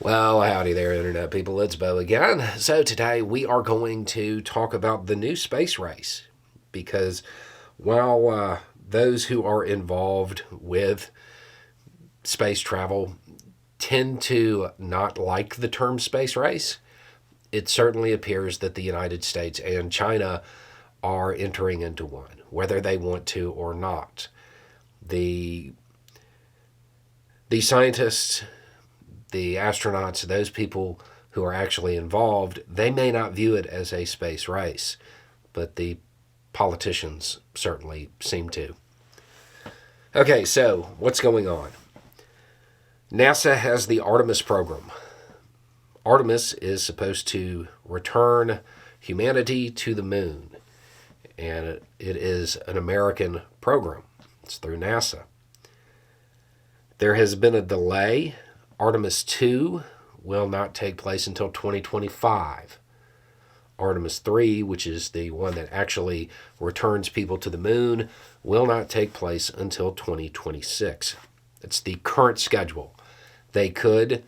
Well, howdy there, Internet people. It's Bo again. So, today we are going to talk about the new space race because while those who are involved with space travel tend to not like the term space race, it certainly appears that the United States and China are entering into one, whether they want to or not. The scientists, the astronauts, those people who are actually involved, they may not view it as a space race, but the politicians certainly seem to. Okay, so what's going on? NASA has the Artemis program. Artemis is supposed to return humanity to the moon, and it is an American program. It's through NASA. There has been a delay. Artemis 2 will not take place until 2025. Artemis 3, which is the one that actually returns people to the moon, will not take place until 2026. It's the current schedule. They could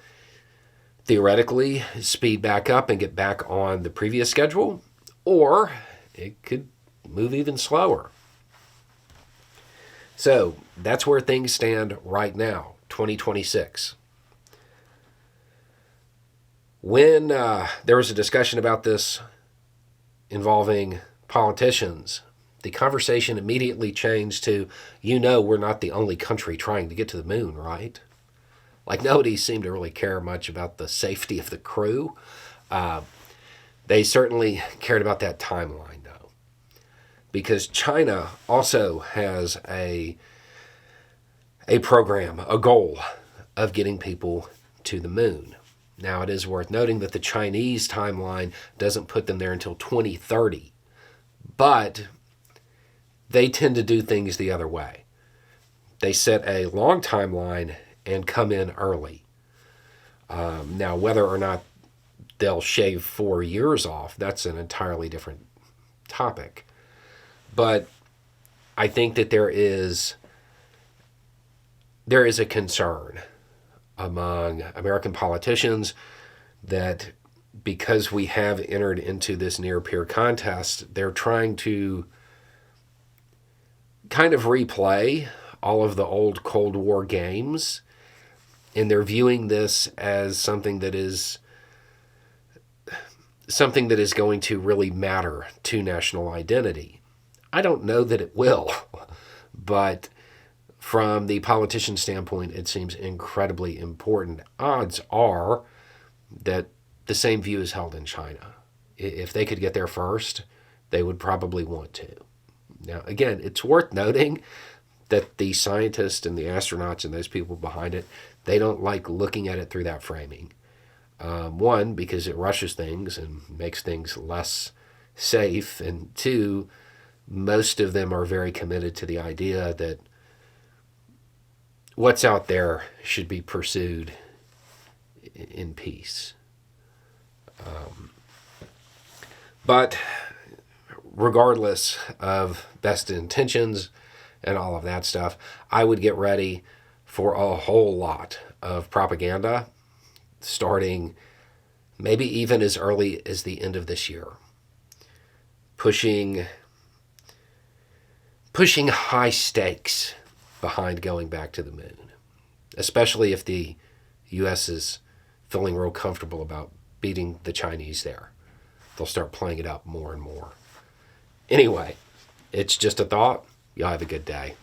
theoretically speed back up and get back on the previous schedule, or it could move even slower. So that's where things stand right now, 2026. When there was a discussion about this involving politicians, the conversation immediately changed to, we're not the only country trying to get to the moon, right? Like, nobody seemed to really care much about the safety of the crew. They certainly cared about that timeline, though, because China also has a program, a goal of getting people to the moon. Now, it is worth noting that the Chinese timeline doesn't put them there until 2030, but they tend to do things the other way. They set a long timeline and come in early. Now, whether or not they'll shave 4 years off, that's an entirely different topic. But I think that there is a concern among American politicians that because we have entered into this near-peer contest, they're trying to kind of replay all of the old Cold War games, and they're viewing this as something that is going to really matter to national identity. I don't know that it will, but from the politician standpoint, it seems incredibly important. Odds are that the same view is held in China. If they could get there first, they would probably want to. Now, again, it's worth noting that the scientists and the astronauts and those people behind it, they don't like looking at it through that framing. One, because it rushes things and makes things less safe. And two, most of them are very committed to the idea that what's out there should be pursued in peace. But regardless of best intentions and all of that stuff, I would get ready for a whole lot of propaganda starting maybe even as early as the end of this year. Pushing high stakes behind going back to the moon, especially if the U.S. is feeling real comfortable about beating the Chinese there. They'll start playing it up more and more. Anyway, it's just a thought. Y'all have a good day.